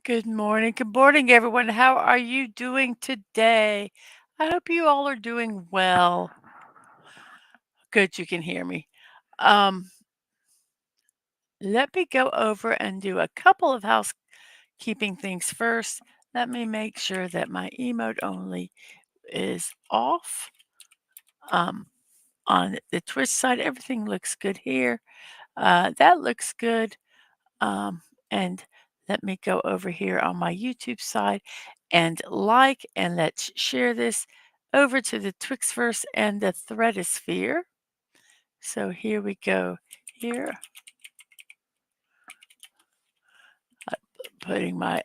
Good morning, everyone. How are you doing today? I hope you all are doing well. Good, you can hear me. Um, Let me go over and do a couple of housekeeping things first. Let me make sure that my emote only is off. Um, on the Twitch side, everything looks good here. That looks good. Um, and let me go over here on my YouTube side and let's share this over to the Twixverse and the Threadosphere. So here we go. Here, putting my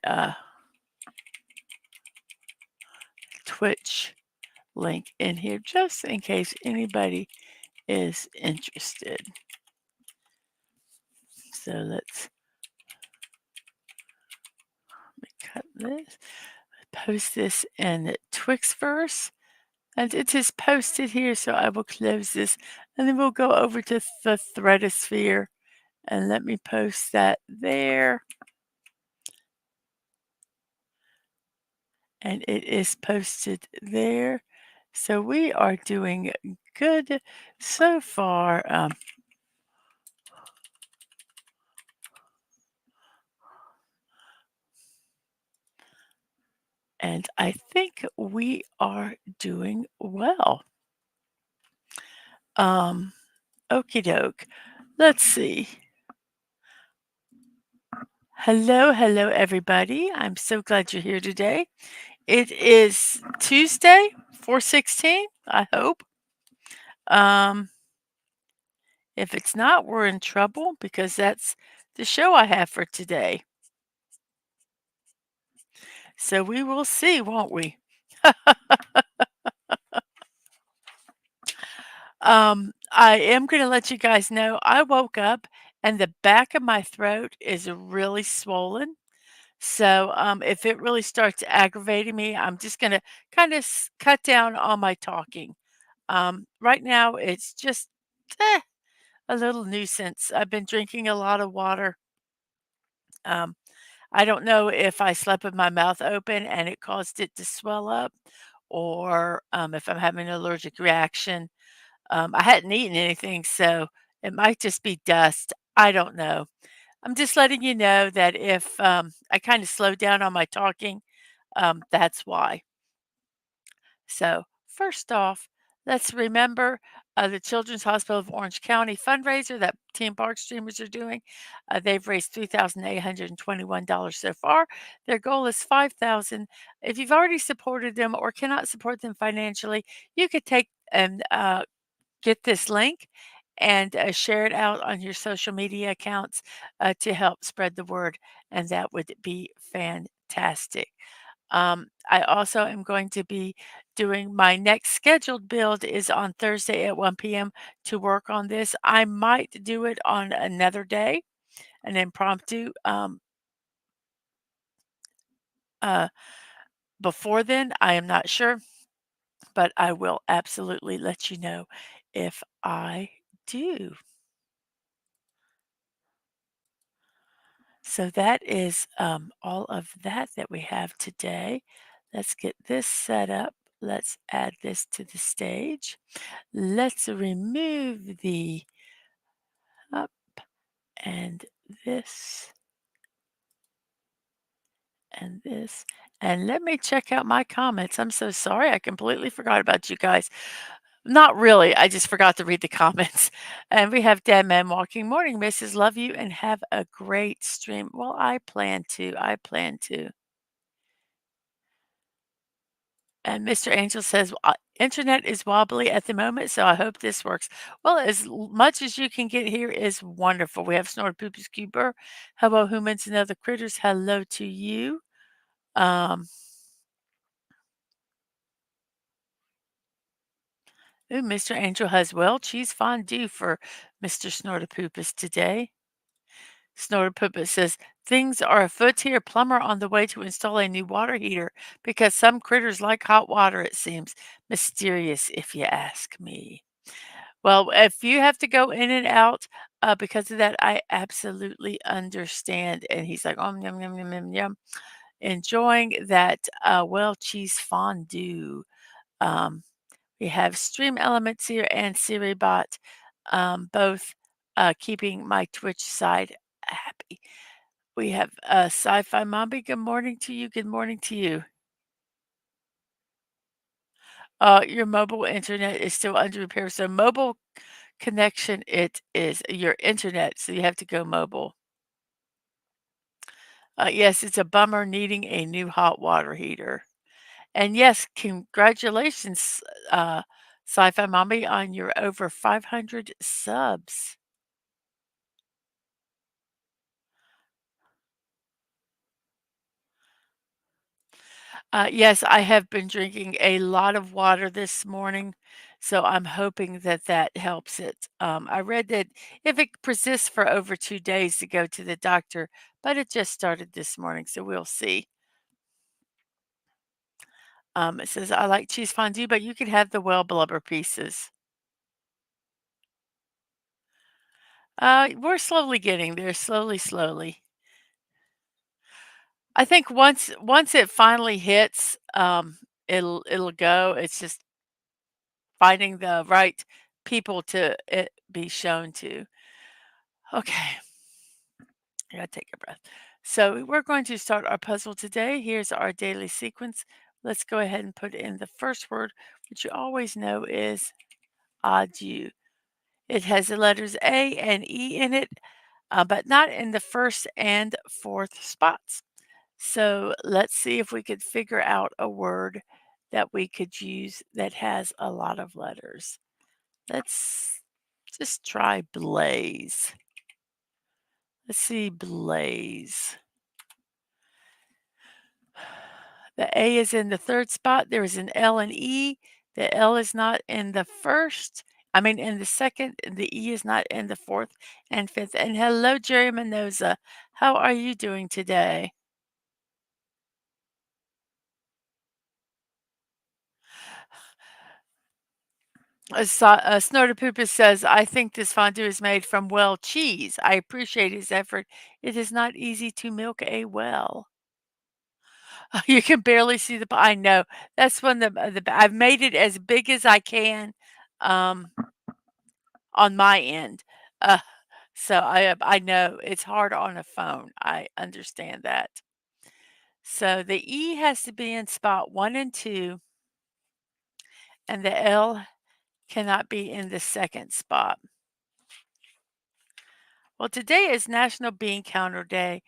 Twitch link in here just in case anybody is interested. So let me cut this, post this in the Twixverse. And it is posted here, so I will close this and then we'll go over to the Threadosphere and let me post that there. And it is posted there. So we are doing good so far. And I think we are doing well. Okie doke. Let's see. Hello, everybody. I'm so glad you're here today. It is Tuesday, 4/16, I hope. Um, if it's not, we're in trouble because that's the show I have for today. So we will see, won't we? I am going to let you guys know I woke up and the back of my throat is really swollen. So if it really starts aggravating me, I'm just going to kind of cut down on my talking. Right now, it's just eh, a little nuisance. I've been drinking a lot of water. Um, I don't know if I slept with my mouth open and it caused it to swell up or if I'm having an allergic reaction. I hadn't eaten anything, so it might just be dust. I don't know. I'm just letting you know that if I kind of slow down on my talking, that's why. So, first off, let's remember the Children's Hospital of Orange County fundraiser that Team Park Streamers are doing. They've raised $3,821 so far. Their goal is $5,000. If you've already supported them or cannot support them financially, you could take and get this link and share it out on your social media accounts to help spread the word, and that would be fantastic. I also am going to be doing my next scheduled build is on Thursday at 1 p.m. to work on this. I might do it on another day, an impromptu uh, before then. I am not sure, but I will absolutely let you know if I do. So that is all of that we have today. Let's get this set up. Let's add this to the stage. Let's remove the up and this and this. And let me check out my comments. I'm so sorry. I completely forgot about you guys. Not really. I just forgot to read the comments. And we have Dead Man Walking. Morning, Mrs. Love you and have a great stream. Well, I plan to. I plan to. And Mr. Angel says, internet is wobbly at the moment, so I hope this works. Well, much as you can get here is wonderful. We have Snort Poopers Cuber. Hello, humans and other critters. Hello to you. Um, Ooh, Mr. Angel has well cheese fondue for Mr. Snortopoopus today. Snortopoopus says, things are afoot here. Plumber on the way to install a new water heater because some critters like hot water, it seems. Mysterious, if you ask me. Well, if you have to go in and out, because of that, I absolutely understand. And he's like, "Oh, yum, yum, yum, yum, yum," enjoying that, well, cheese fondue. Um, we have Stream Elements here and SiriBot, both, keeping my Twitch side happy. We have, Sci-Fi Mommy, good morning to you, good morning to you. Your mobile internet is still under repair, so mobile connection, it is your internet, so you have to go mobile. Yes, it's a bummer needing a new hot water heater. And yes, congratulations, Sci-Fi Mommy, on your over 500 subs. Yes, I have been drinking a lot of water this morning, so I'm hoping that that helps it. I read that if it persists for over 2 days to go to the doctor, but it just started this morning, so we'll see. It says, "I like cheese fondue, but you can have the well blubber pieces." We're slowly getting there, slowly, slowly. I think once it finally hits, it'll go. It's just finding the right people to it be shown to. Okay, I gotta take a breath. So we're going to start our puzzle today. Here's our daily sequence. Let's go ahead and put in the first word, which you always know is adieu. It has the letters A and E in it, but not in the first and fourth spots. So let's see if we could figure out a word that we could use that has a lot of letters. Let's just try blaze. Let's see, blaze. The A is in the third spot. There is an L and E. The L is not in the first. I mean, in the second. And the E is not in the fourth and fifth. And hello, Jerry Mendoza. How are you doing today? Snortopoopa says, I think this fondue is made from well cheese. I appreciate his effort. It is not easy to milk a well. You can barely see I know. That's one of I've made it as big as I can, um, on my end. Uh, so I know it's hard on a phone. I understand that. So the E has to be in spot 1 and 2, and the L cannot be in the second spot. Well, today is National Bean Counter Day.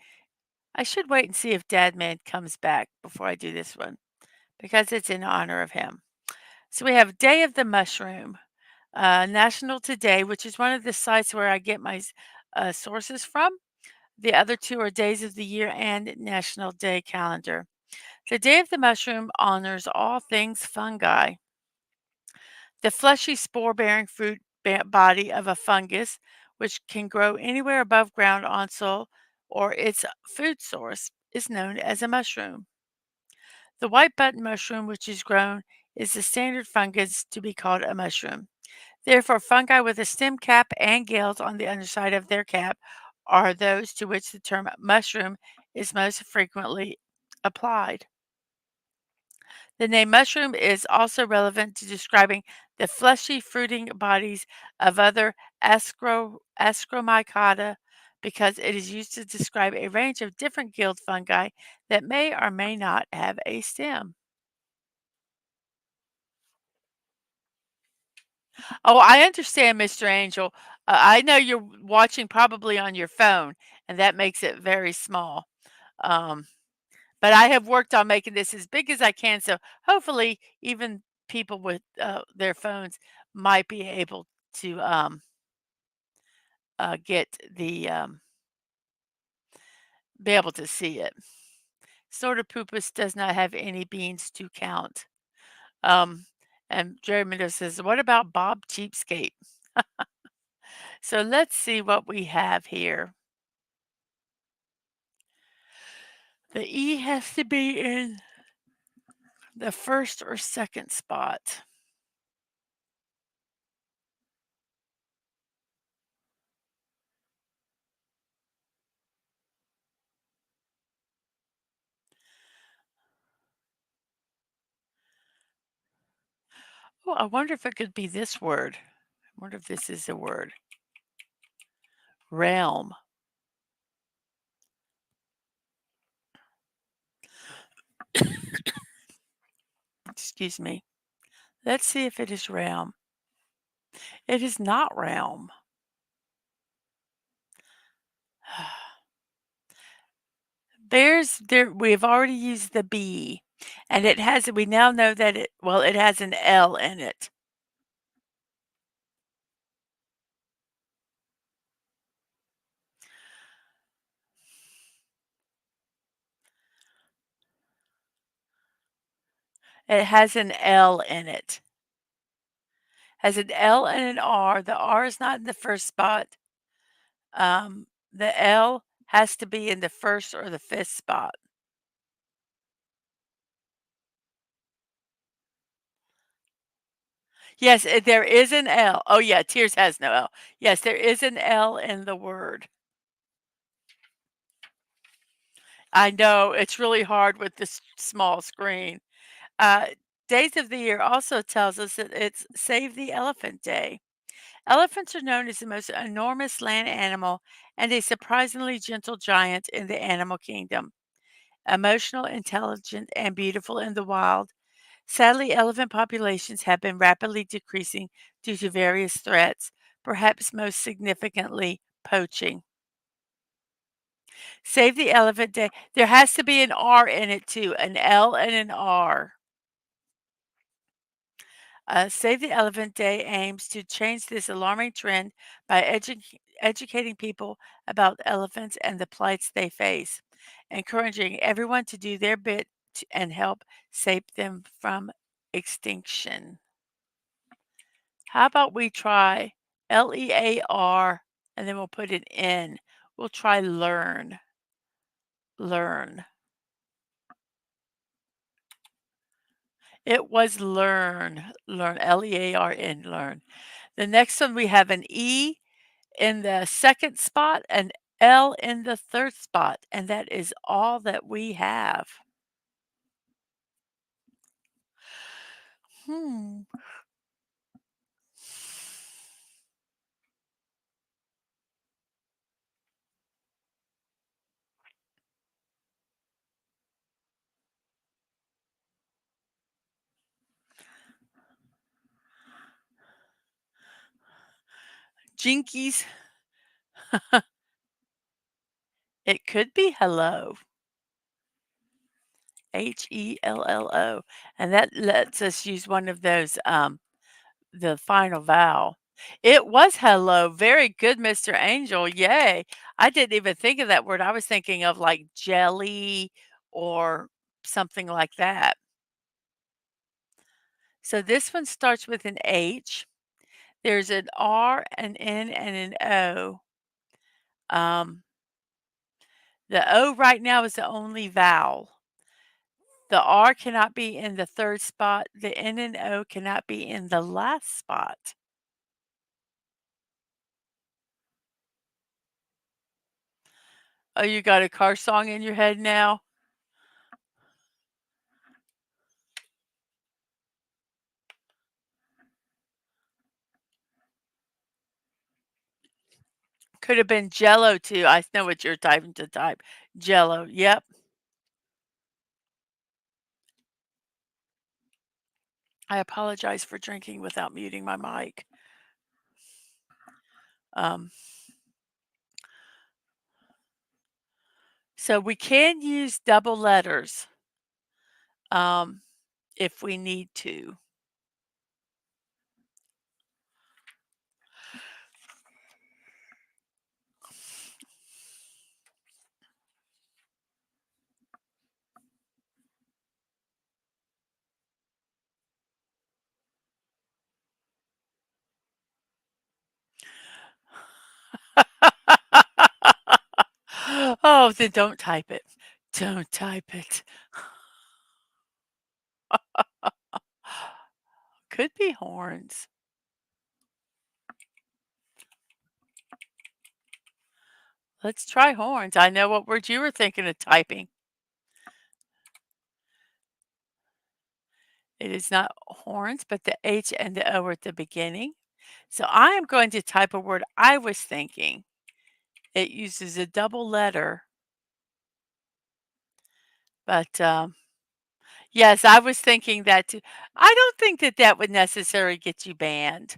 I should wait and see if Dadman comes back before I do this one because it's in honor of him. So we have Day of the Mushroom, National Today, which is one of the sites where I get my sources from. The other two are Days of the Year and National Day Calendar. The Day of the Mushroom honors all things fungi. The fleshy spore bearing fruit body of a fungus, which can grow anywhere above ground on soil or its food source, is known as a mushroom. The white button mushroom, which is grown, is the standard fungus to be called a mushroom. Therefore, fungi with a stem cap and gills on the underside of their cap are those to which the term mushroom is most frequently applied. The name mushroom is also relevant to describing the fleshy fruiting bodies of other Ascomycota because it is used to describe a range of different guild fungi that may or may not have a stem. Oh, I understand, Mr. Angel. I know you're watching probably on your phone, and that makes it very small. Um, but I have worked on making this as big as I can, so hopefully even people with their phones might be able to get the be able to see it. Sort of Poopus does not have any beans to count. Um, and Jerry Mendoza says, "What about Bob Cheapskate?" So let's see what we have here. The E has to be in the first or second spot. Oh, I wonder if it could be this word. I wonder if this is a word. Realm. Excuse me. Let's see if it is realm. It is not realm. We've already used the B, and we now know that it has an L in it. It has an L in it. Has an L and an R. The R is not in the first spot. The L has to be in the first or the fifth spot. Yes, there is an L. Oh, yeah, Tears has no L. Yes, there is an L in the word. I know, it's really hard with this small screen. Uh, Days of the year also tells us that it's Save the Elephant Day. Elephants are known as the most enormous land animal and a surprisingly gentle giant in the animal kingdom. Emotional, intelligent, and beautiful in the wild, sadly, elephant populations have been rapidly decreasing due to various threats, perhaps most significantly poaching. Save the Elephant Day. There has to be an R in it too, an L and an R. Save the Elephant Day aims to change this alarming trend by educating people about elephants and the plights they face, encouraging everyone to do their bit and help save them from extinction. How about we try LEAR and then we'll put an N. We'll try learn. Learn. It was learn. Learn. LEARN. Learn. The next one we have an E in the second spot, an L in the third spot, and that is all that we have. Hmm. Jinkies. It could be hello. HELLO. And that lets us use one of those, the final vowel. It was hello. Very good, Mr. Angel. Yay. I didn't even think of that word. I was thinking of like jelly or something like that. So this one starts with an H. There's an R, an N, and an O. Um, the O right now is the only vowel. The R cannot be in the third spot. The N and O cannot be in the last spot. Oh, you got a car song in your head now? Could have been Jello too. I know what you're typing to type. Jello. Yep. I apologize for drinking without muting my mic. Um, so we can use double letters um, if we need to. Oh, then don't type it. Don't type it. Could be horns. Let's try horns. I know what word you were thinking of typing. It is not horns, but the H and the O are at the beginning. So I am going to type a word I was thinking. It uses a double letter, but yes, I was thinking that too. I don't think that that would necessarily get you banned.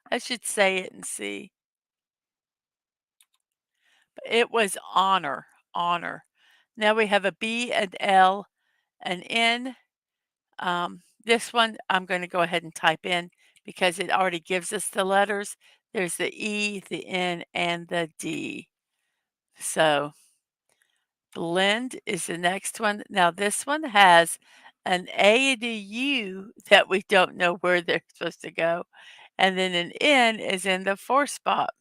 I should say it and see. It was honor, honor. Now we have a B, an L, an N. This one I'm going to go ahead and type in because it already gives us the letters. There's the E, the N, and the D. So blend is the next one. Now this one has an A and a U that we don't know where they're supposed to go. And then an N is in the fourth spot.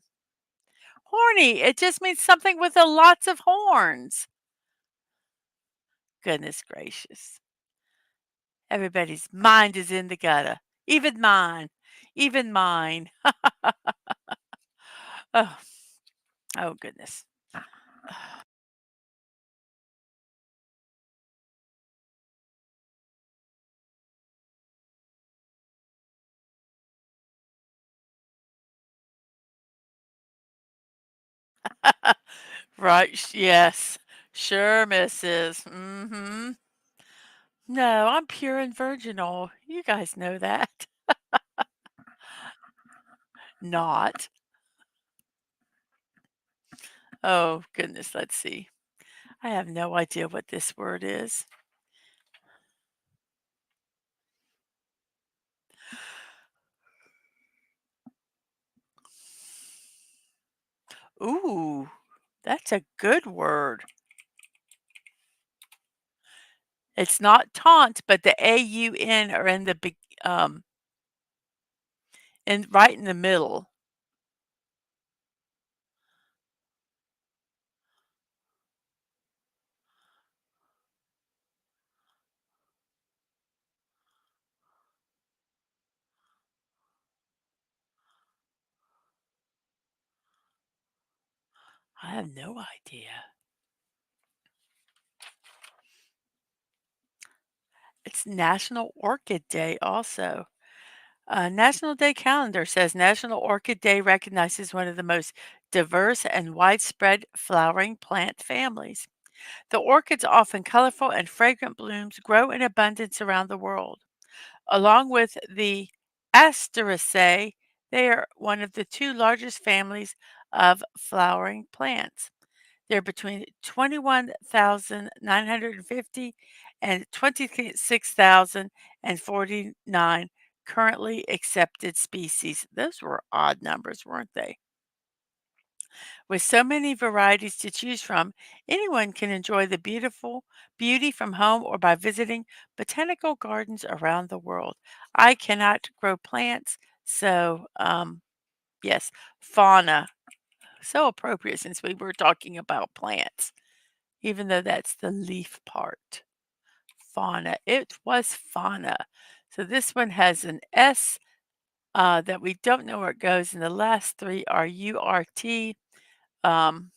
Horny, it just means something with a lots of horns. Goodness gracious. Everybody's mind is in the gutter. Even mine. Even mine. Oh, oh goodness. Right, yes. Sure, missus. Mhm. No, I'm pure and virginal. You guys know that. Not. Oh, goodness, let's see. I have no idea what this word is. Ooh, that's a good word. It's not taunt, but the AUN are in the big, in right in the middle. I have no idea. It's National Orchid Day also. National Day calendar says National Orchid Day recognizes one of the most diverse and widespread flowering plant families. The orchids, often colorful and fragrant blooms, grow in abundance around the world. Along with the Asteraceae, they are one of the two largest families of flowering plants. They're between 21,950 and 26,049 currently accepted species. Those were odd numbers, weren't they? With so many varieties to choose from, anyone can enjoy the beautiful beauty from home or by visiting botanical gardens around the world. I cannot grow plants, so yes, fauna. So appropriate since we were talking about plants, even though that's the leaf part. Fauna. It was fauna. So this one has an S that we don't know where it goes, and the last three are URT. Um,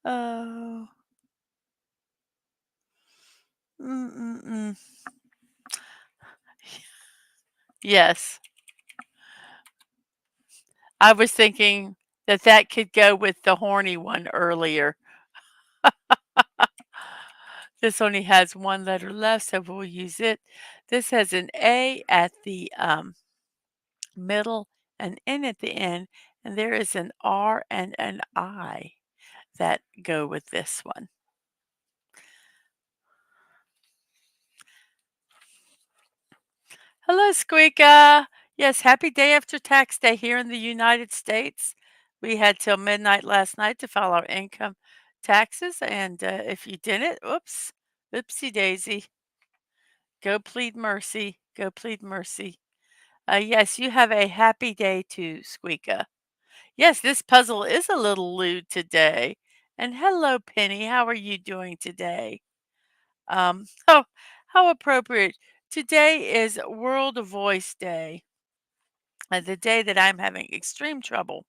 oh, mm. Yes, I was thinking that that could go with the horny one earlier. This only has one letter left, so we'll use it. This has an A at the middle, an N at the end, and there is an R and an I that go with this one. Hello, Squeaka. Yes, happy day after tax day here in the United States. We had till midnight last night to file our income taxes, and if you didn't, oops, oopsie daisy. Go plead mercy. Go plead mercy. Yes, you have a happy day too, Squeaka. Yes, this puzzle is a little lewd today. And hello, Penny. How are you doing today? Oh, how appropriate. Today is World Voice Day, the day that I'm having extreme trouble.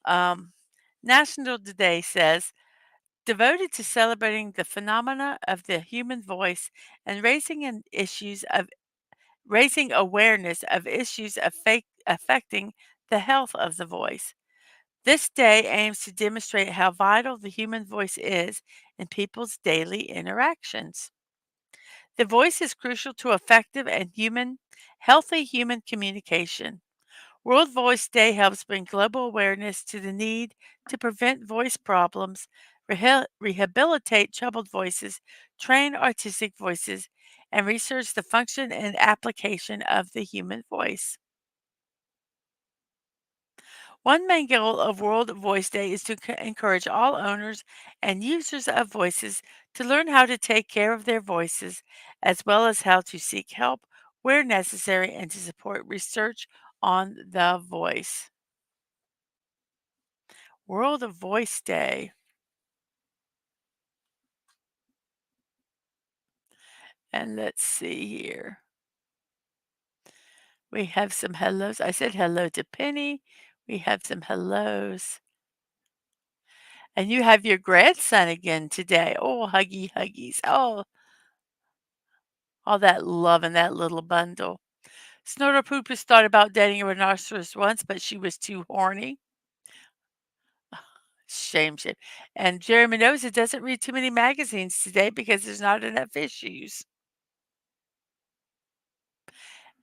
Um, National Today says, devoted to celebrating the phenomena of the human voice and raising awareness of issues affecting the health of the voice. This day aims to demonstrate how vital the human voice is in people's daily interactions. The voice is crucial to effective and healthy human communication. World Voice Day helps bring global awareness to the need to prevent voice problems, rehabilitate troubled voices, train artistic voices, and research the function and application of the human voice. One main goal of World Voice Day is to encourage all owners and users of voices to learn how to take care of their voices, as well as how to seek help where necessary and to support research on the voice. World Voice Day. And let's see here. We have some hellos. I said hello to Penny. We have some hellos. And you have your grandson again today. Oh, huggy huggies. Oh, all that love in that little bundle. Snorterpoopers thought about dating a rhinoceros once, but she was too horny. Shame, shame. And Jeremy knows it doesn't read too many magazines today because there's not enough issues.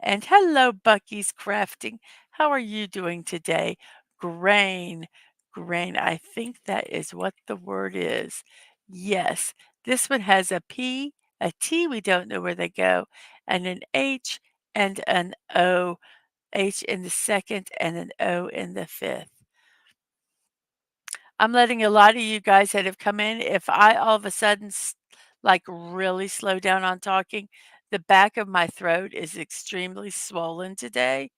And hello, Bucky's Crafting. How are you doing today? Grain, grain. I think that is what the word is. Yes, this one has a P, a T, we don't know where they go, and an H and an O. H in the second and an O in the fifth. I'm letting a lot of you guys that have come in, if I all of a sudden like really slow down on talking, the back of my throat is extremely swollen today.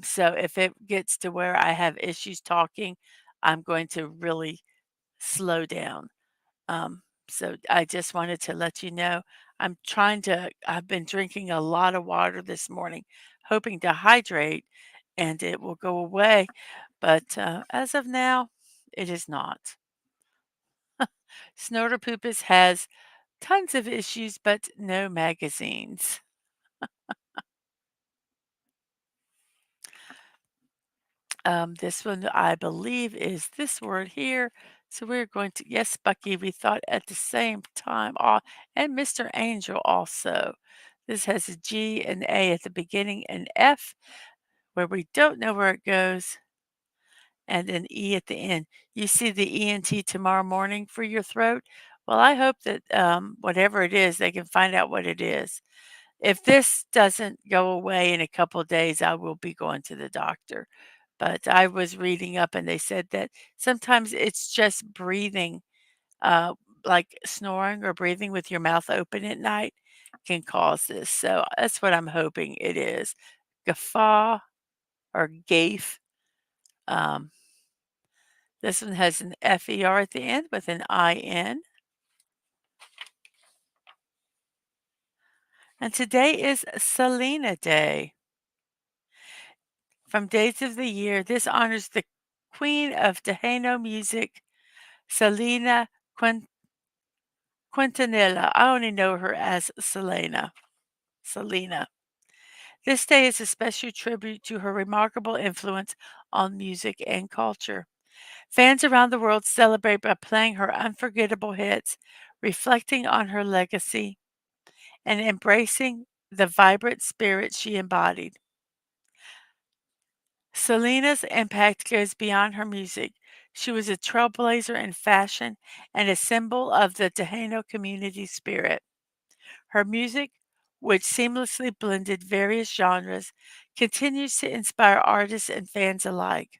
So if it gets to where I have issues talking, I'm going to really slow down. So I just wanted to let you know I've been drinking a lot of water this morning, hoping to hydrate and it will go away. But as of now, it is not. Snorterpoopus has tons of issues, but no magazines. This one, I believe, is this word here. So we're going to, yes, Bucky, we thought at the same time. And Mr. Angel also. This has a G and A at the beginning, and F where we don't know where it goes, and an E at the end. You see the ENT tomorrow morning for your throat? Well, I hope that whatever it is, they can find out what it is. If this doesn't go away in a couple of days, I will be going to the doctor. But I was reading up and they said that sometimes it's just breathing, uh, like snoring or breathing with your mouth open at night can cause this. So that's what I'm hoping it is. Guffaw or gafe. Um, this one has an FER at the end with an IN. And today is Selena Day. From days of the year, this honors the queen of Tejano music, Selena Quintanilla. I only know her as Selena. Selena. This day is a special tribute to her remarkable influence on music and culture. Fans around the world celebrate by playing her unforgettable hits, reflecting on her legacy, and embracing the vibrant spirit she embodied. Selena's impact goes beyond her music. She was a trailblazer in fashion and a symbol of the Tejano community spirit. Her music, which seamlessly blended various genres, continues to inspire artists and fans alike.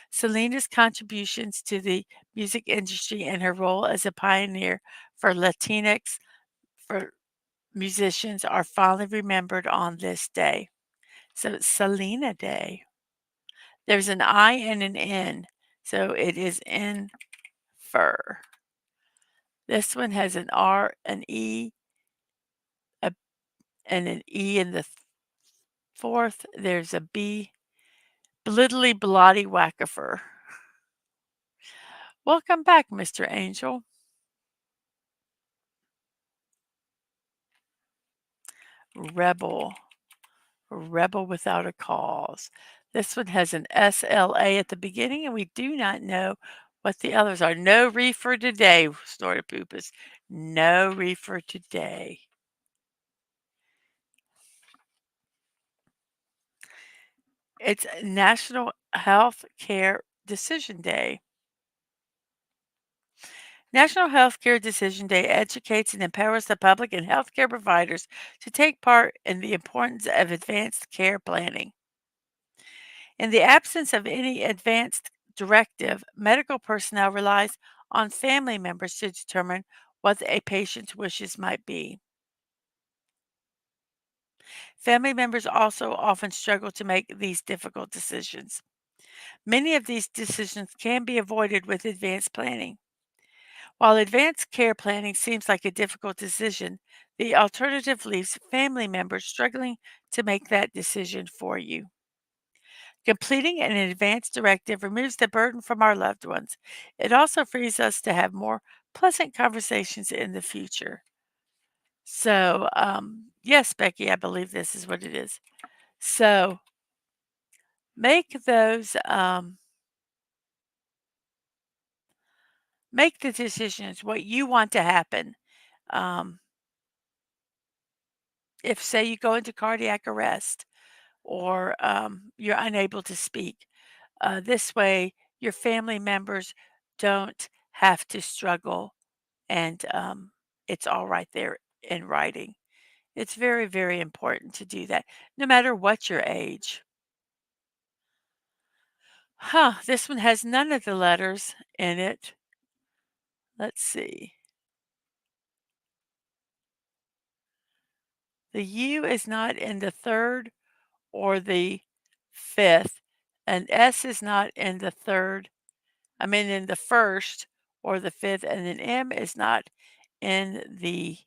Selena's contributions to the music industry and her role as a pioneer for Latinx for musicians are fondly remembered on this day. So it's Selena Day. There's an I and an N, so it is in fur. This one has an R, an E, a, and an E in the fourth. There's a B, bliddly blotty wackifer. Welcome back, Mr. Angel. Rebel. Rebel without a cause. This one has an SLA at the beginning, and we do not know what the others are. No reefer today, snorted Poopus. No reefer today. It's National Health Care Decision Day. National Healthcare Decision Day educates and empowers the public and healthcare providers to take part in the importance of advanced care planning. In the absence of any advanced directive, medical personnel relies on family members to determine what a patient's wishes might be. Family members also often struggle to make these difficult decisions. Many of these decisions can be avoided with advanced planning. While advanced care planning seems like a difficult decision, the alternative leaves family members struggling to make that decision for you. Completing an advance directive removes the burden from our loved ones. It also frees us to have more pleasant conversations in the future. So, yes, Becky, I believe this is what it is. So, make those, make the decisions what you want to happen. Um, if, say, you go into cardiac arrest or you're unable to speak, this way your family members don't have to struggle and it's all right there in writing. It's very, very important to do that, no matter what your age. Huh, this one has none of the letters in it. Let's see. The U is not in the third or the fifth, and S is not in the third, I mean, in the first or the fifth, and then M is not in the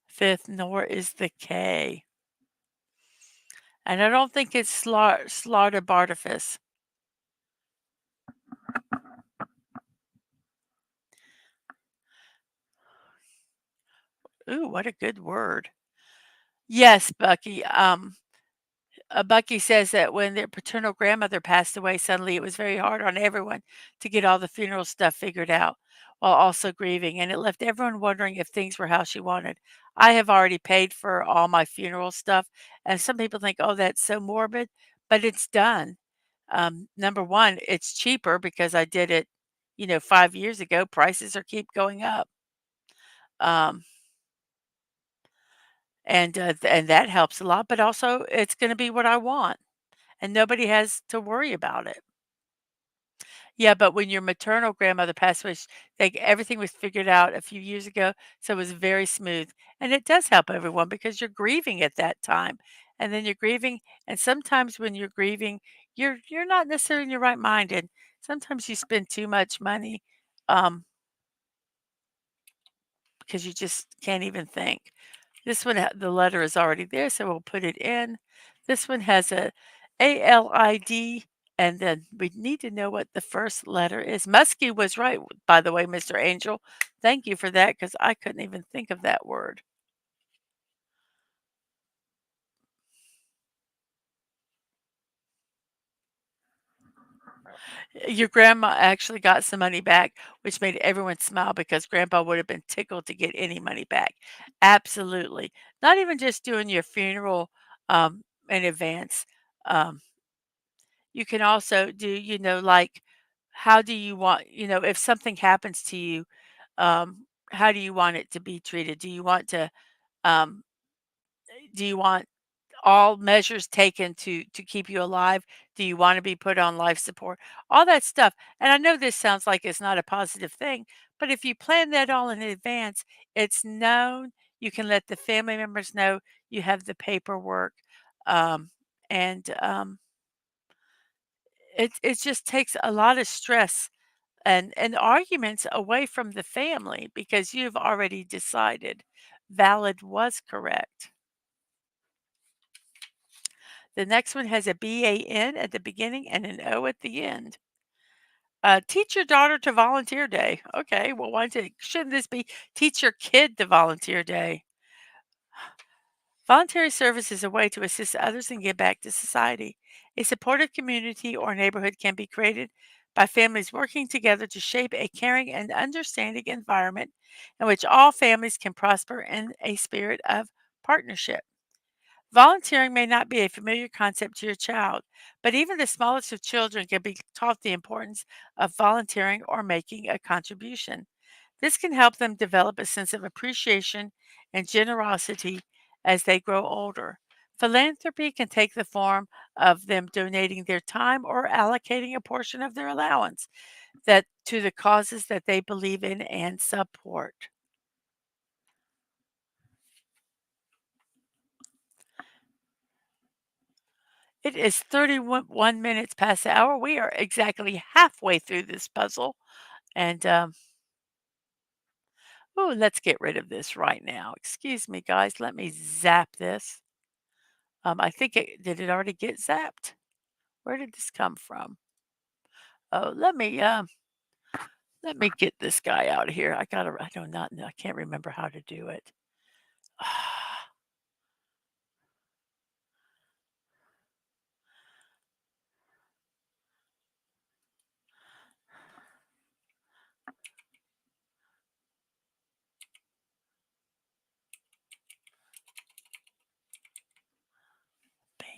fifth, nor is the K. And I don't think it's Slartibartifus. Ooh, what a good word. Yes, Bucky. Bucky says that when their paternal grandmother passed away suddenly, it was very hard on everyone to get all the funeral stuff figured out while also grieving, and it left everyone wondering if things were how she wanted. I have already paid for all my funeral stuff, and some people think, oh, that's so morbid, but it's done. Number one, it's cheaper because I did it, 5 years ago. Prices are keep going up. Um, and that helps a lot, but also it's gonna be what I want, and nobody has to worry about it. Yeah, but when your maternal grandmother passed away, like, everything was figured out a few years ago, so it was very smooth, and it does help everyone because you're grieving at that time, and then you're grieving, and sometimes when you're grieving, you're not necessarily in your right mind, and sometimes you spend too much money, um, because you just can't even think. This one, the letter is already there, so we'll put it in. This one has a ALID, and then we need to know what the first letter is. Muskie was right, by the way, Mr. Angel. Thank you for that because I couldn't even think of that word. Your grandma actually got some money back, which made everyone smile because grandpa would have been tickled to get any money back. Absolutely. Not even just doing your funeral in advance. Um, You can also do, like, how do you want if something happens to you, how do you want it to be treated? Um, do you want all measures taken to keep you alive? Do you wanna be put on life support? All that stuff, and I know this sounds like it's not a positive thing, but if you plan that all in advance, it's known, you can let the family members know, you have the paperwork, and it just takes a lot of stress and arguments away from the family because you've already decided valid was correct. The next one has a BAN at the beginning and an O at the end. Teach your daughter to volunteer day. Okay, well, shouldn't this be teach your kid to volunteer day? Voluntary service is a way to assist others and give back to society. A supportive community or neighborhood can be created by families working together to shape a caring and understanding environment in which all families can prosper in a spirit of partnership. Volunteering may not be a familiar concept to your child, but even the smallest of children can be taught the importance of volunteering or making a contribution. This can help them develop a sense of appreciation and generosity as they grow older. Philanthropy can take the form of them donating their time or allocating a portion of their allowance that to the causes that they believe in and support. It is 31 minutes past the hour. We are exactly halfway through this puzzle. And, ooh, let's get rid of this right now. Excuse me, guys. Let me zap this. I think did it already get zapped? Where did this come from? Oh, let me get this guy out of here. I do not know. I can't remember how to do it.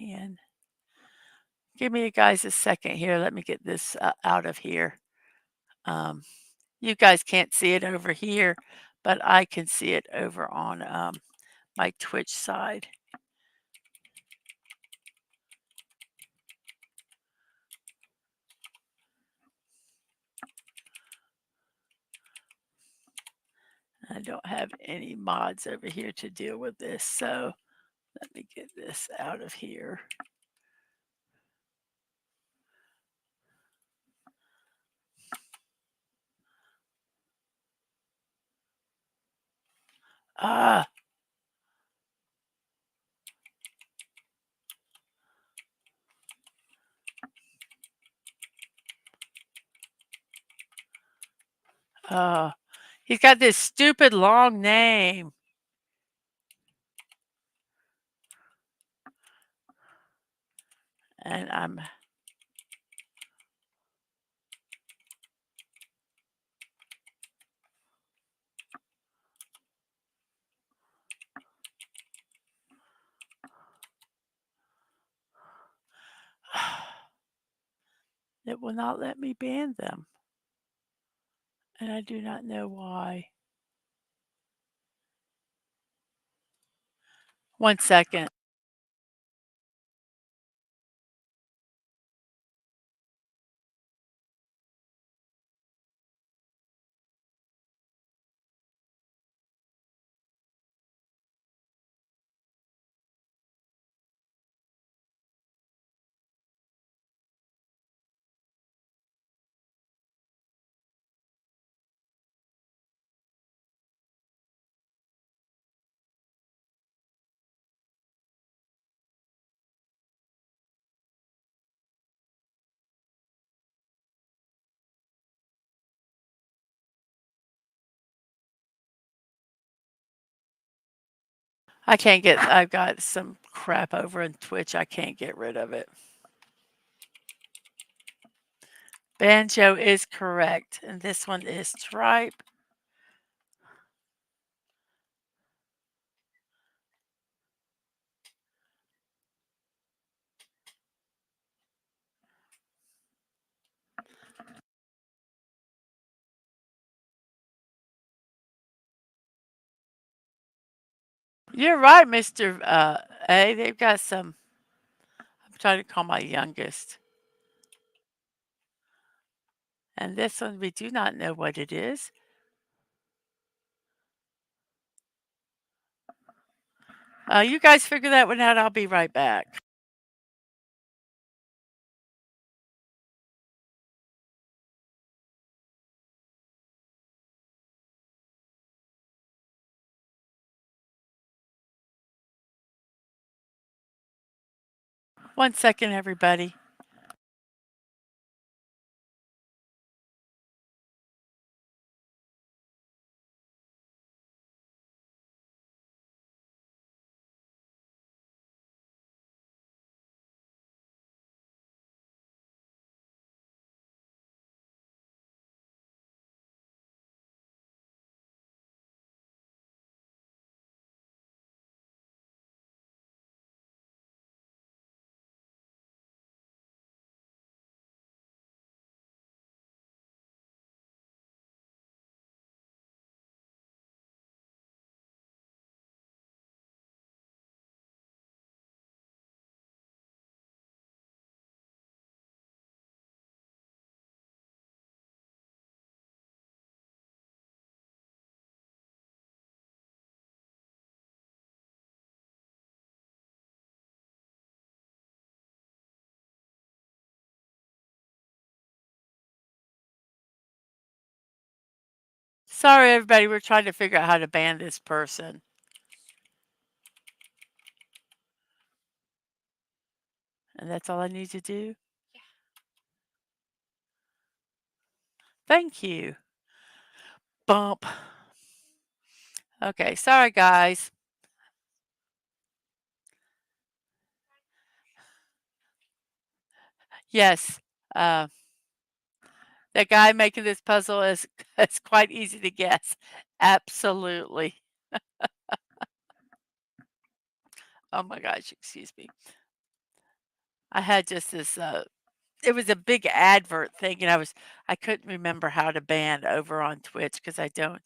Man, give me guys a second here. Let me get this out of here. Um, you guys can't see it over here, but I can see it over on my Twitch side. I don't have any mods over here to deal with this, so let me get this out of here. Ah, uh, he's got this stupid long name. And it will not let me ban them. And I do not know why. 1 second. I've got some crap over in Twitch. I can't get rid of it. Banjo is correct. And this one is tripe. You're right, Mr. A. They've got some. I'm trying to call my youngest. And this one, we do not know what it is. You guys figure that one out. I'll be right back. One second, everybody. Sorry, everybody. We're trying to figure out how to ban this person. And that's all I need to do. Thank you. Bump. Okay. Sorry, guys. Yes. Uh, the guy making this puzzle is it's quite easy to guess. Absolutely. Oh my gosh, excuse me. I had just this it was a big advert thing and I couldn't remember how to ban over on Twitch because I don't.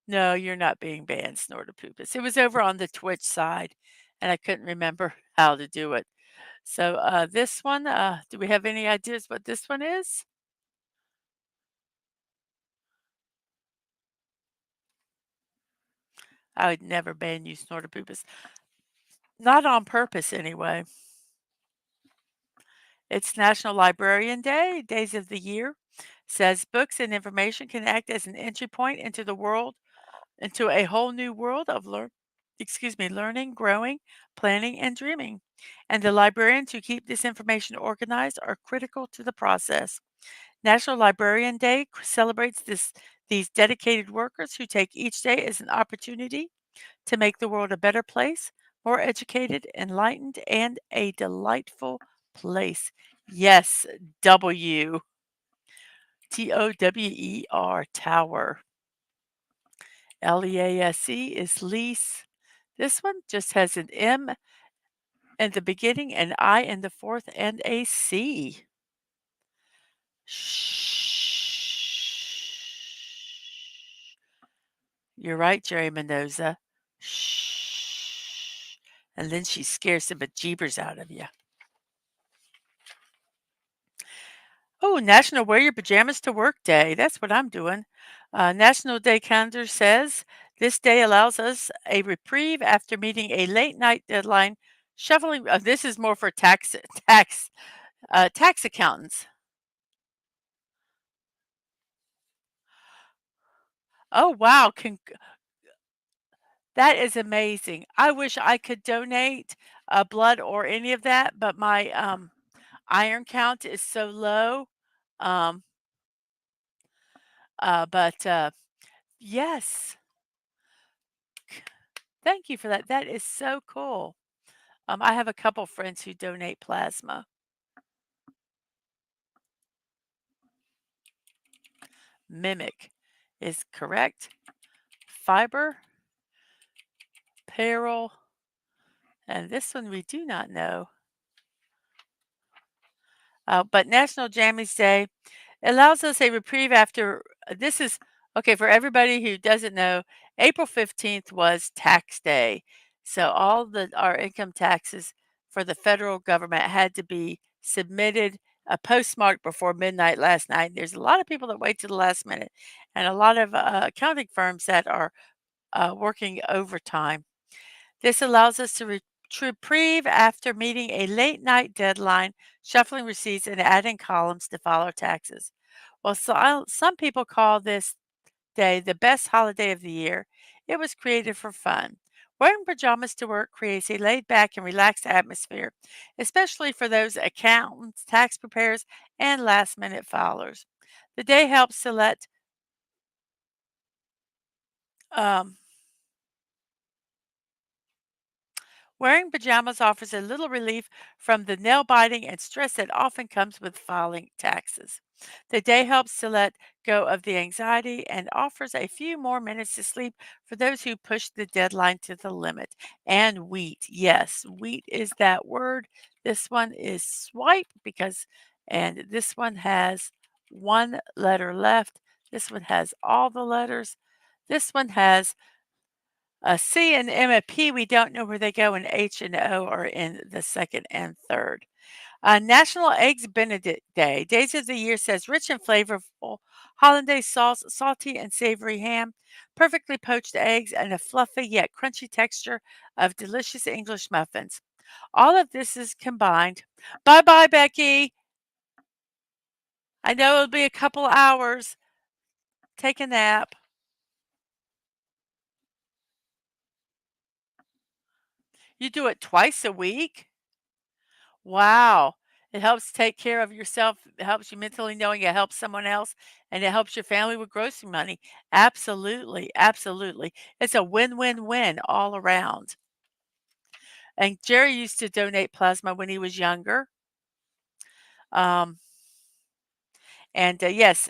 No, you're not being banned, Snortopoopas. It was over on the Twitch side and I couldn't remember how to do it. So this one, do we have any ideas what this one is? I would never ban you, Snortopoopas. Not on purpose anyway. It's National Librarian Day, days of the year. Says books and information can act as an entry point into a whole new world of learning, growing, planning, and dreaming. And the librarians who keep this information organized are critical to the process. National Librarian Day celebrates these dedicated workers who take each day as an opportunity to make the world a better place, more educated, enlightened, and a delightful place. Yes, W Tower, Tower. Lease is lease. This one just has an M in the beginning, an I in the fourth, and a C. Shh. You're right, Jerry Mendoza. Shh. And then she scares the bejeebers out of you. Oh, National Wear Your Pajamas to Work Day. That's what I'm doing. National Day calendar says this day allows us a reprieve after meeting a late night deadline. Shuffling. This is more for tax accountants. Oh wow, that is amazing. I wish I could donate blood or any of that, but my iron count is so low. Um, but yes, thank you for that. That is so cool. I have a couple friends who donate plasma. Mimic is correct. Fiber, peril, and this one we do not know. But National Jammies Day allows us a reprieve after this is okay for everybody who doesn't know. April 15th was tax day. So all our income taxes for the federal government had to be submitted postmarked before midnight last night. There's a lot of people that wait to the last minute and a lot of accounting firms that are working overtime. This allows us to reprieve after meeting a late night deadline, shuffling receipts, and adding columns to file our taxes. Well, some people call this day the best holiday of the year. It was created for fun. Wearing pajamas to work creates a laid back and relaxed atmosphere, especially for those accountants, tax preparers, and last minute filers. The day helps to let um, Wearing pajamas offers a little relief from the nail biting and stress that often comes with filing taxes. The day helps to let go of the anxiety and offers a few more minutes to sleep for those who push the deadline to the limit. And wheat, yes, wheat is that word. This one is swipe and this one has one letter left. This one has all the letters. This one has a C and M, a P, we don't know where they go, and H and O are in the second and third. National Eggs Benedict Day. Days of the year says rich and flavorful hollandaise sauce, salty and savory ham, perfectly poached eggs, and a fluffy yet crunchy texture of delicious English muffins. All of this is combined. Bye bye, Becky. I know it'll be a couple hours. Take a nap. You do it twice a week? Wow. It helps take care of yourself. It helps you mentally knowing it helps someone else, and it helps your family with grocery money. Absolutely, absolutely. It's a win-win-win all around. And Jerry used to donate plasma when he was younger. Um, yes,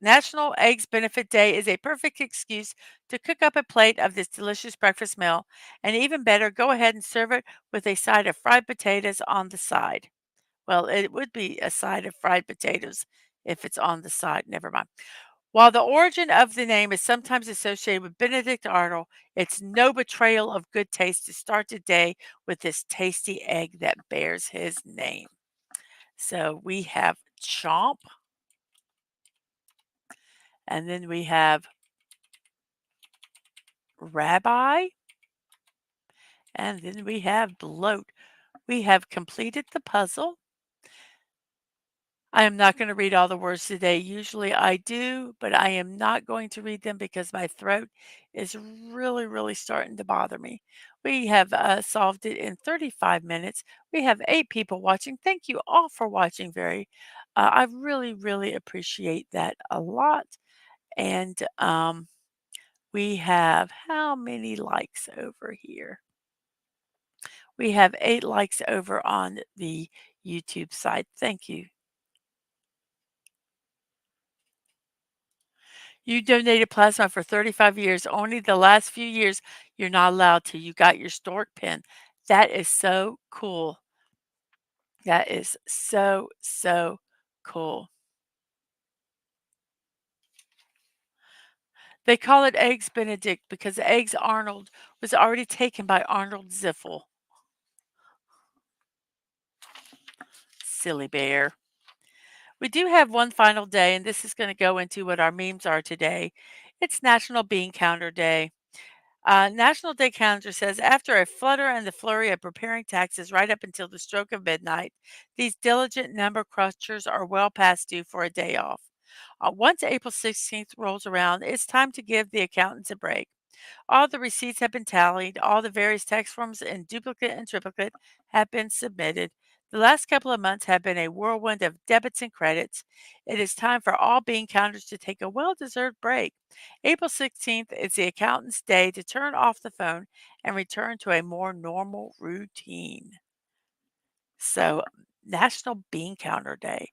National Eggs Benefit Day is a perfect excuse to cook up a plate of this delicious breakfast meal. And even better, go ahead and serve it with a side of fried potatoes on the side. Well, it would be a side of fried potatoes if it's on the side, never mind. While the origin of the name is sometimes associated with Benedict Arnold, it's no betrayal of good taste to start the day with this tasty egg that bears his name. So we have chomp, and then we have rabbi, and then we have bloat. We have completed the puzzle. I am not going to read all the words today. Usually I do, but I am not going to read them because my throat is really, really starting to bother me. We have solved it in 35 minutes. We have 8 people watching. Thank you all for watching. I really, really appreciate that a lot. And we have how many likes over here? We have 8 likes over on the YouTube side. Thank you. You donated plasma for 35 years. Only the last few years you're not allowed to. You got your stork pin. That is so cool. That is so, so cool. They call it Eggs Benedict because Eggs Arnold was already taken by Arnold Ziffel. Silly bear. We do have one final day, and this is going to go into what our memes are today. It's National Bean Counter Day. National Day Calendar says after a flutter and the flurry of preparing taxes right up until the stroke of midnight, these diligent number crunchers are well past due for a day off. Once April 16th rolls around, it's time to give the accountants a break. All the receipts have been tallied, all the various tax forms in duplicate and triplicate have been submitted. The last couple of months have been a whirlwind of debits and credits. It is time for all bean counters to take a well deserved break. April 16th is the accountant's day to turn off the phone and return to a more normal routine. So, National Bean Counter Day.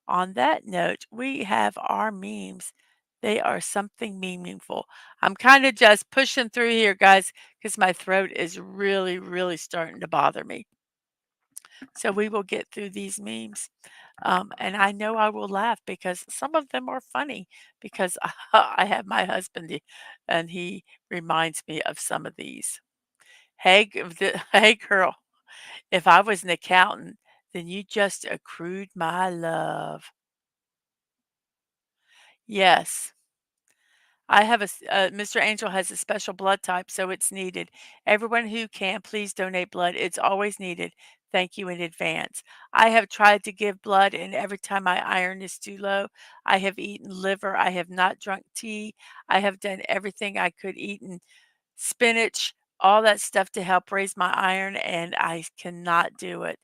On that note, we have our memes. They are something meaningful. I'm kind of just pushing through here, guys, because my throat is really, really starting to bother me. So we will get through these memes. And I know I will laugh because some of them are funny because I have my husband and he reminds me of some of these. Hey girl, if I was an accountant, then you just accrued my love. Yes. Mr. Angel has a special blood type, so it's needed. Everyone who can, please donate blood. It's always needed. Thank you in advance. I have tried to give blood, and every time my iron is too low, I have eaten liver. I have not drunk tea. I have done everything I could, eaten spinach, all that stuff to help raise my iron, and I cannot do it,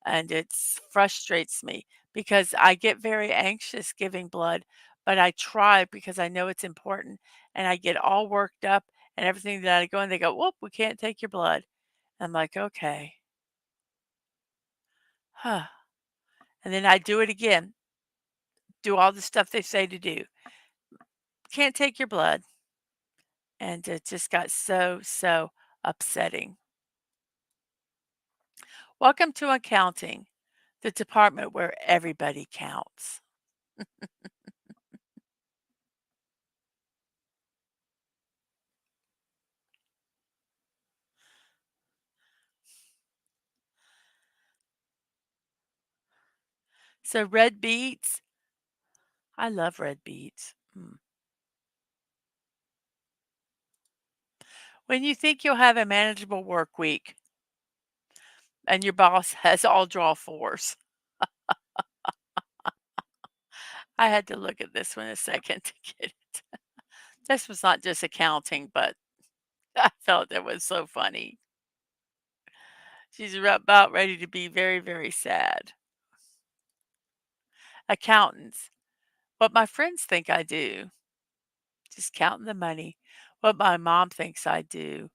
and it frustrates me because I get very anxious giving blood, but I try because I know it's important, and I get all worked up and everything that I go and they go, "Whoop, we can't take your blood." I'm like, "Okay." Huh. And then I do it again, do all the stuff they say to do. "Can't take your blood." And it just got so, so upsetting. Welcome to accounting, the department where everybody counts. So red beets, I love red beets. Mm. When you think you'll have a manageable work week and your boss has all draw fours. I had to look at this one a second to get it. This was not just accounting, but I felt it was so funny. She's about ready to be very, very sad. Accountants, what my friends think I do, just counting the money. What my mom thinks I do,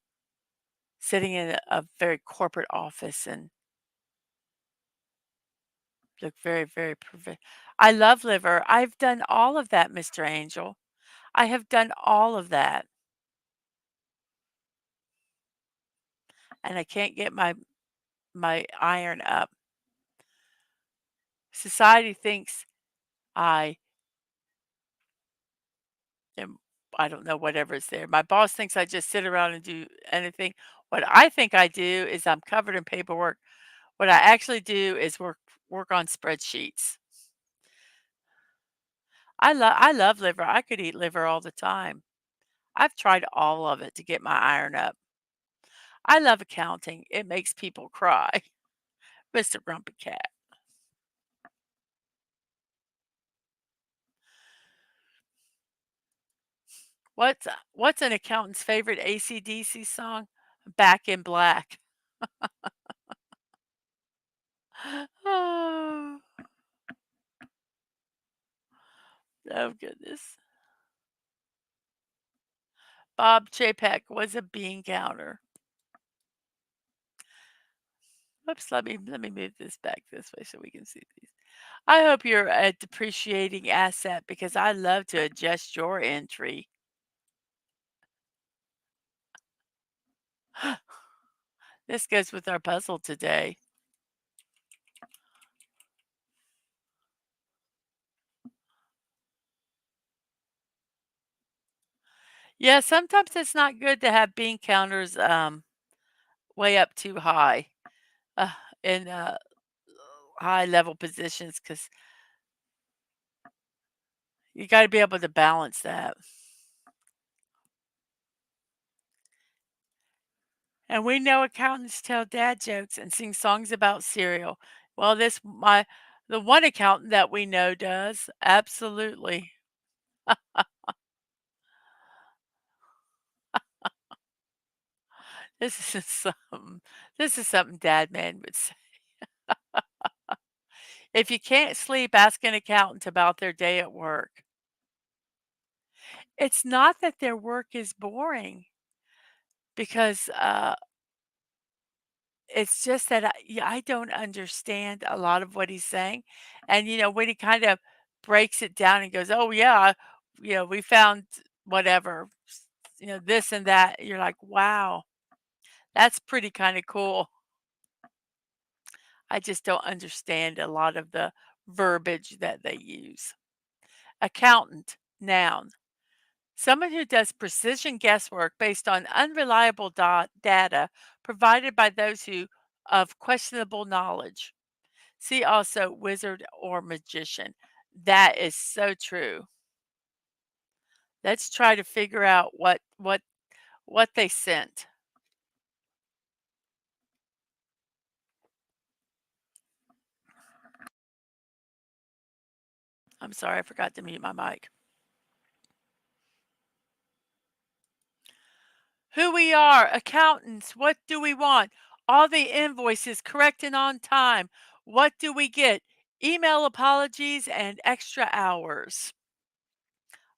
sitting in a very corporate office and look very, very I love liver. I've done all of that, Mr. Angel. I have done all of that, and I can't get my iron up. Society thinks I am, I don't know, whatever's there. My boss thinks I just sit around and do anything. What I think I do is I'm covered in paperwork. What I actually do is work on spreadsheets. I love liver. I could eat liver all the time. I've tried all of it to get my iron up. I love accounting. It makes people cry. Mr. Grumpy Cat. What's an accountant's favorite AC/DC song? Back in Black. Oh, oh goodness. Bob Chapek was a bean counter. Oops, let me move this back this way so we can see these. I hope you're a depreciating asset because I love to adjust your entry. This goes with our puzzle today. Yeah, sometimes it's not good to have bean counters way up too high uh, in high level positions because you got to be able to balance that. And we know accountants tell dad jokes and sing songs about cereal. Well, the one accountant that we know does absolutely. This is something. This is something Dad Man would say. If you can't sleep, ask an accountant about their day at work. It's not that their work is boring because it's just that I don't understand a lot of what he's saying, and, when he kind of breaks it down and goes, "Oh, yeah, we found whatever, this and that," you're like, "Wow, that's pretty kinda cool." I just don't understand a lot of the verbiage that they use. Accountant, noun. Someone who does precision guesswork based on unreliable data provided by those who of questionable knowledge. See also wizard or magician. That is so true. Let's try to figure out what they sent. I'm sorry, I forgot to mute my mic. Who we are, accountants, what do we want? All the invoices correct and on time. What do we get? Email apologies and extra hours.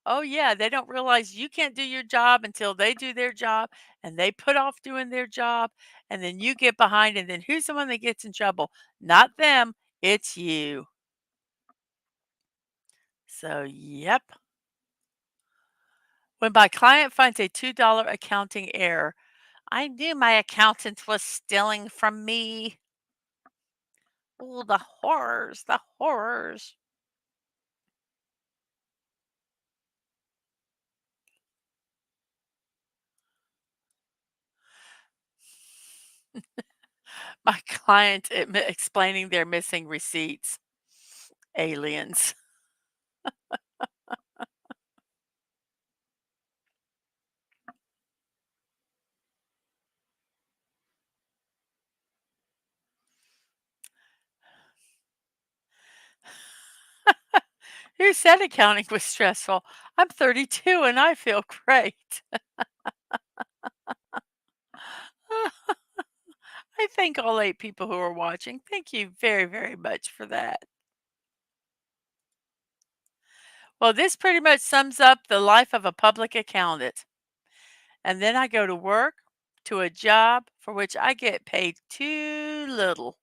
Oh, yeah, they don't realize you can't do your job until they do their job, and they put off doing their job, and then you get behind, and then who's the one that gets in trouble? Not them, it's you. So, yep. When my client finds a $2 accounting error, I knew my accountant was stealing from me. Oh, the horrors, the horrors. My client explaining they're missing receipts. Aliens. Who said accounting was stressful? I'm 32 and I feel great. I thank all 8 people who are watching. Thank you very, very much for that. Well, this pretty much sums up the life of a public accountant. And then I go to work, to a job for which I get paid too little.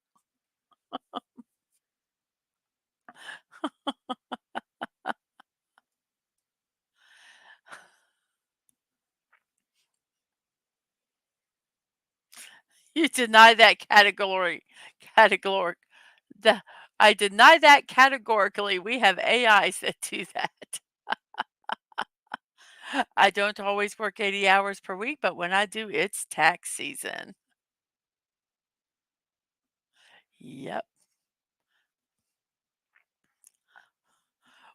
You deny that category. The I deny that categorically. We have AIs that do that. I don't always work 80 hours per week, but when I do, it's tax season. Yep.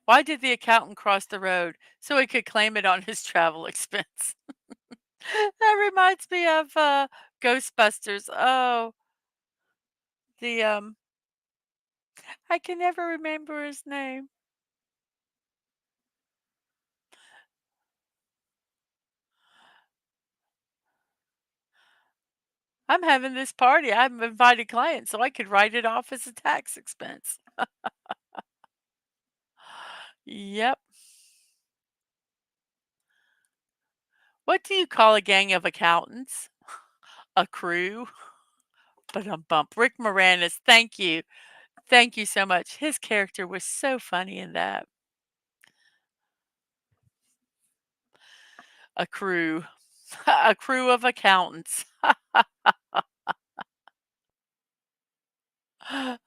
Why did the accountant cross the road? So he could claim it on his travel expense. That reminds me of Ghostbusters. Oh, the I can never remember his name. I'm having this party. I've invited clients so I could write it off as a tax expense. Yep. What do you call a gang of accountants? A crew? But bump. Rick Moranis, thank you. Thank you so much. His character was so funny in that. A crew. A crew of accountants.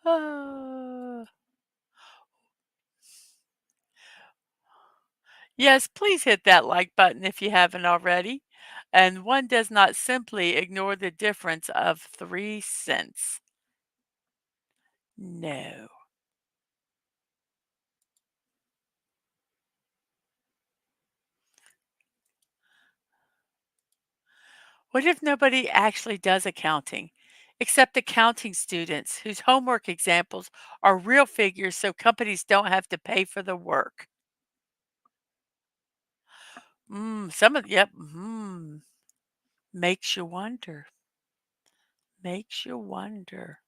Ah. Yes, please hit that like button if you haven't already. And one does not simply ignore the difference of 3 cents. No. What if nobody actually does accounting, except accounting students whose homework examples are real figures so companies don't have to pay for the work? Some of yep, makes you wonder. Makes you wonder.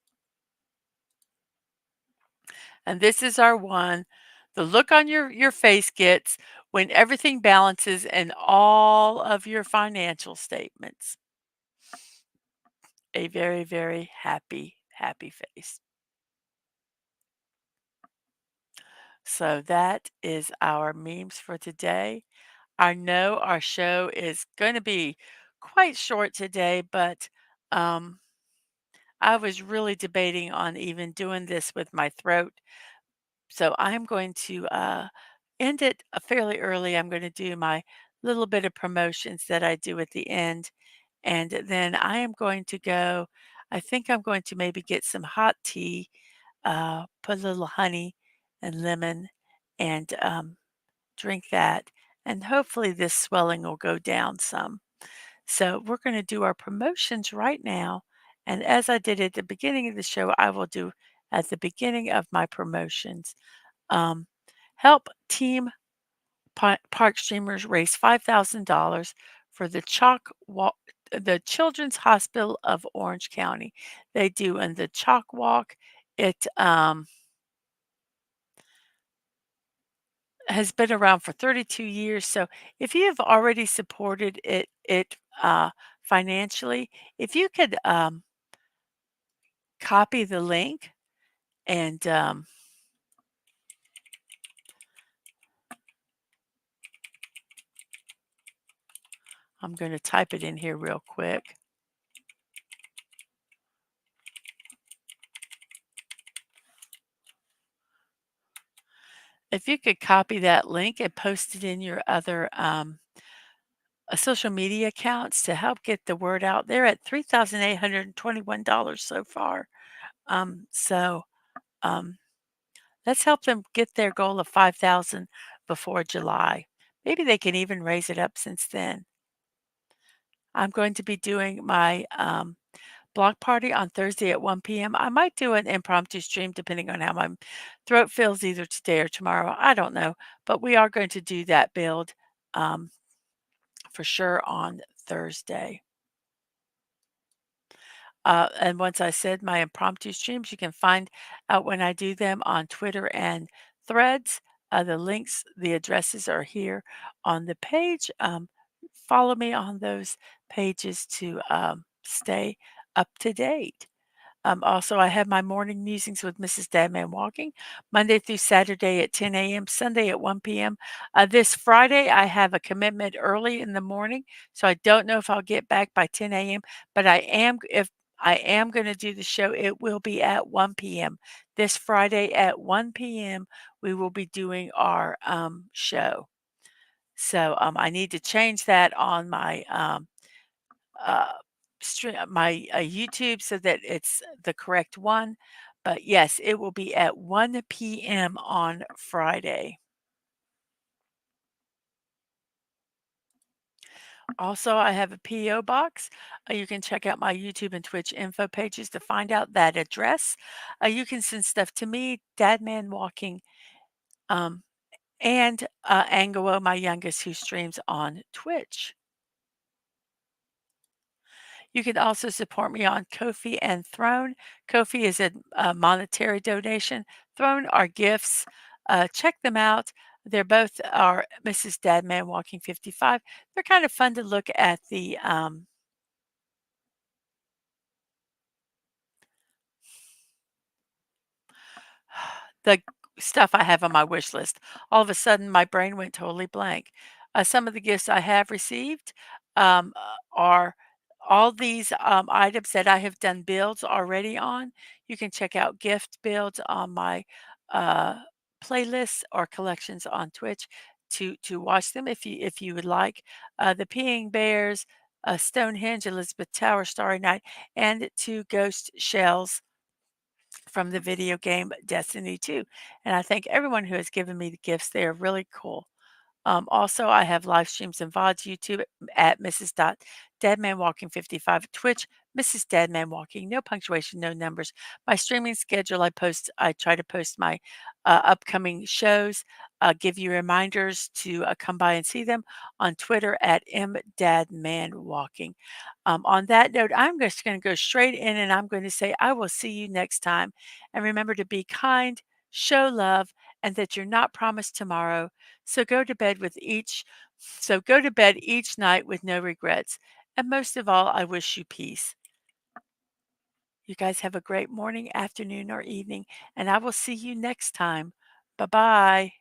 And this is our one. The look on your face gets when everything balances in all of your financial statements. A very, very happy, happy face. So that is our memes for today. I know our show is going to be quite short today, but um, I was really debating on even doing this with my throat. So I'm going to end it fairly early. I'm going to do my little bit of promotions that I do at the end. And then I am going to go, I think I'm going to maybe get some hot tea, put a little honey and lemon, and drink that. And hopefully this swelling will go down some. So we're going to do our promotions right now. And as I did at the beginning of the show, I will do at the beginning of my promotions. Um, help Team Park Streamers raise $5,000 for the Chalk Walk, the Children's Hospital of Orange County. They do in the Chalk Walk. It has been around for 32 years. So if you have already supported it financially, if you could copy the link and I'm going to type it in here real quick. If you could copy that link and post it in your other social media accounts to help get the word out. They're at $3,821 so far. So um, let's help them get their goal of 5,000 before July. Maybe they can even raise it up since then. I'm going to be doing my block party on Thursday at 1 p.m. I might do an impromptu stream depending on how my throat feels either today or tomorrow. I don't know, but we are going to do that build um, for sure on Thursday. And once I said my impromptu streams, you can find out when I do them on Twitter and Threads. The links, the addresses are here on the page. Follow me on those pages to stay up to date. Also, I have my morning musings with Mrs. Dadman Walking Monday through Saturday at 10 a.m., Sunday at 1 p.m. This Friday, I have a commitment early in the morning, so I don't know if I'll get back by 10 a.m., but if I am going to do the show, it will be at 1 p.m. This Friday at 1 p.m., we will be doing our show. So I need to change that on my uh, YouTube so that it's the correct one. But yes, it will be at 1 p.m. on Friday. Also, I have a PO box. You can check out my YouTube and Twitch info pages to find out that address. You can send stuff to me, Dadman Walking, um, and Angelo, my youngest, who streams on Twitch. You can also support me on Ko-fi and Throne. Ko-fi is a monetary donation. Throne are gifts. Check them out. They're both are Mrs. Dadman Walking 55. They're kind of fun to look at the stuff I have on my wish list. All of a sudden, my brain went totally blank. Some of the gifts I have received are all these items that I have done builds already on. You can check out gift builds on my uh, playlists or collections on Twitch to watch them if you would like. The Peeing Bears, Stonehenge, Elizabeth Tower, Starry Night, and two ghost shells from the video game Destiny 2. And I thank everyone who has given me the gifts. They are really cool. Also, I have live streams and VODs, YouTube at Mrs.DadmanWalking55, Twitch, Mrs. Dadman Walking, no punctuation, no numbers. My streaming schedule, I try to post my upcoming shows, give you reminders to come by and see them on Twitter at MDadmanWalking. On that note, I'm just going to go straight in and I'm going to say, I will see you next time. And remember to be kind, show love, and that you're not promised tomorrow. So go to bed each night with no regrets. And most of all, I wish you peace. You guys have a great morning, afternoon, or evening, and I will see you next time. Bye bye.